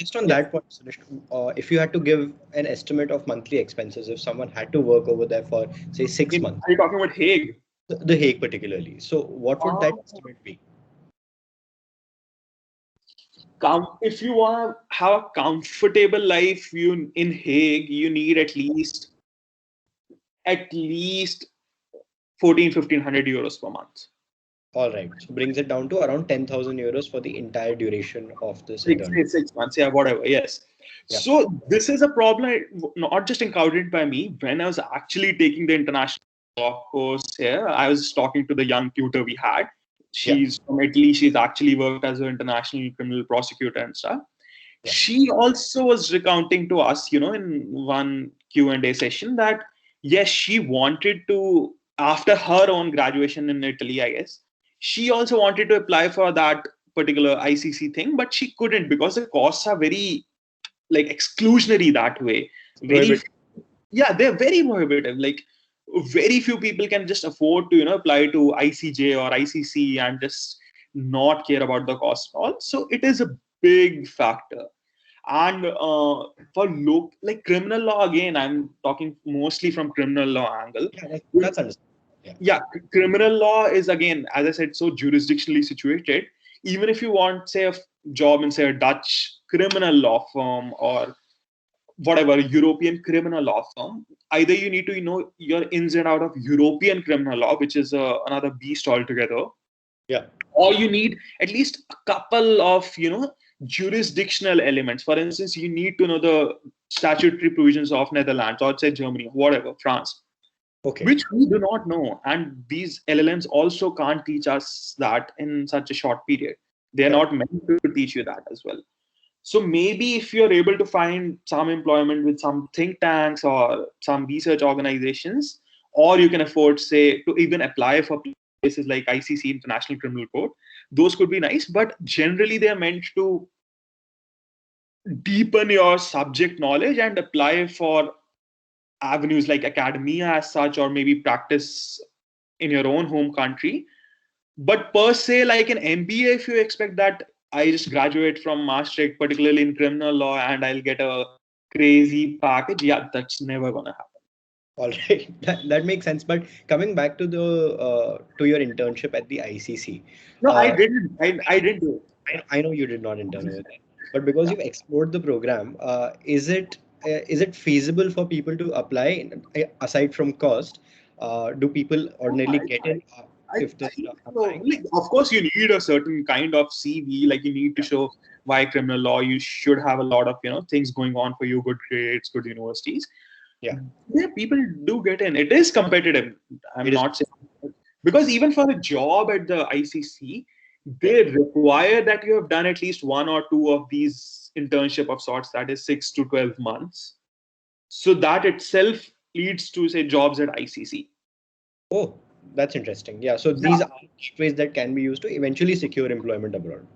Just on that point, Sunishth, if you had to give an estimate of monthly expenses, if someone had to work over there for, say, 6 months, Are you talking about Hague? the Hague particularly, so what would that estimate be? If you want to have a comfortable life, you in Hague, you need at least 1,400-1,500 euros per month. All right. So brings it down to around 10,000 euros for the entire duration of this Six, internship. 6 months, yeah, whatever. Yes. Yeah. So this is a problem not just encountered by me. When I was actually taking the international law course here, I was talking to the young tutor we had. Yeah. She's from Italy. She's actually worked as an international criminal prosecutor and stuff. Yeah. She also was recounting to us, in one Q&A session that yes, she wanted to, after her own graduation in Italy, I guess, she also wanted to apply for that particular ICC thing, but she couldn't because the costs are very like exclusionary that way. Very, yeah, they're very prohibitive. Like very few people can just afford to apply to ICJ or ICC and just not care about the cost at all. So it is a big factor. And like criminal law, again, I'm talking mostly from criminal law angle. Yeah, that's understandable. Yeah, criminal law is, again, as I said, so jurisdictionally situated. Even if you want, say, a job in, say, a Dutch criminal law firm or whatever European criminal law firm, either you need to know your ins and out of European criminal law, which is another beast altogether. Yeah. Or you need at least a couple of jurisdictional elements. For instance, you need to know the statutory provisions of Netherlands or say Germany, whatever, France. Okay. Which we do not know. And these LLMs also can't teach us that in such a short period. They're not meant to teach you that as well. So maybe if you're able to find some employment with some think tanks or some research organizations, or you can afford, say, to even apply for places like ICC, International Criminal Court, those could be nice. But generally, they're meant to deepen your subject knowledge and apply for avenues like academia as such, or maybe practice in your own home country. But per se, like an MBA, if you expect that I just graduate from Maastricht, particularly in criminal law, and I'll get a crazy package, yeah, that's never gonna happen. All right, that makes sense. But coming back to the to your internship at the ICC. No, I didn't. I didn't do it. I know you did not intern over there, but because you've explored the program, is it feasible for people to apply aside from cost? Do people ordinarily get in if they're So, applying? like, of course, you need a certain kind of CV. Like you need to show why criminal law. You should have a lot of things going on for you, good grades, good universities. Yeah. Yeah, people do get in. It is competitive. I'm not saying, because even for a job at the ICC, they require that you have done at least one or two of these internship of sorts, that is 6 to 12 months. So that itself leads to, say, jobs at ICC. Oh, that's interesting. Yeah. So these are ways that can be used to eventually secure employment abroad.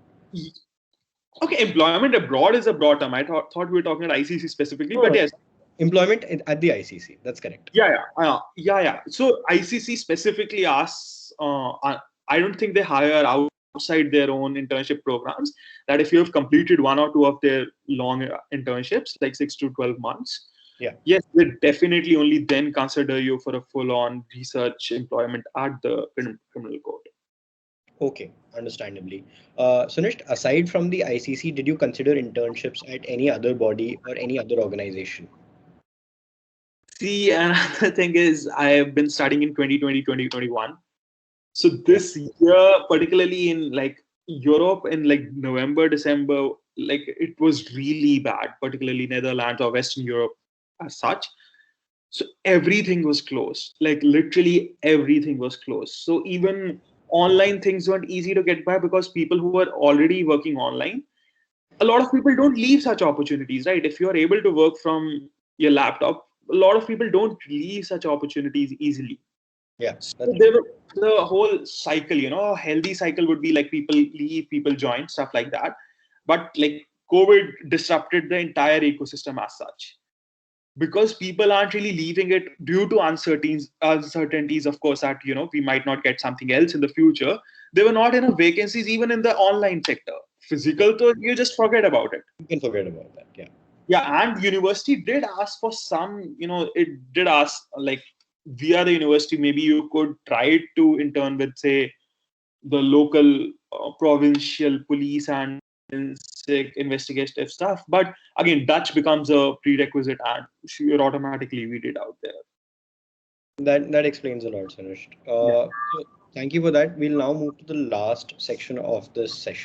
Okay, employment abroad is a broad term. I thought we were talking about ICC specifically, but yes. Employment at the ICC. That's correct. Yeah. So ICC specifically asks, I don't think they hire outside their own internship programs, that if you have completed one or two of their long internships, like 6 to 12 months, yes, they definitely only then consider you for a full-on research employment at the criminal court. Okay, understandably. Sunishth, aside from the ICC, did you consider internships at any other body or any other organization? See, another thing is I have been studying in 2020, 2021. So this year, particularly in like Europe, in like November, December, like it was really bad, particularly Netherlands or Western Europe as such. So everything was closed, like literally everything was closed. So even online things weren't easy to get by because people who were already working online, a lot of people don't leave such opportunities, right? If you're able to work from your laptop, a lot of people don't leave such opportunities easily. Yeah. So the whole cycle, a healthy cycle would be like people leave, people join, stuff like that. But like COVID disrupted the entire ecosystem as such, because people aren't really leaving it due to uncertainties, of course, that we might not get something else in the future. There were not enough vacancies even in the online sector physical, so you just forget about it. You can forget about that. Yeah. Yeah, and university did ask for some, it did ask, like, via the university, maybe you could try to intern with, say, the local provincial police and investigative stuff. But again, Dutch becomes a prerequisite, and sure, automatically we did out there. That explains a lot, Sunishth. Yeah. So thank you for that. We'll now move to the last section of this session.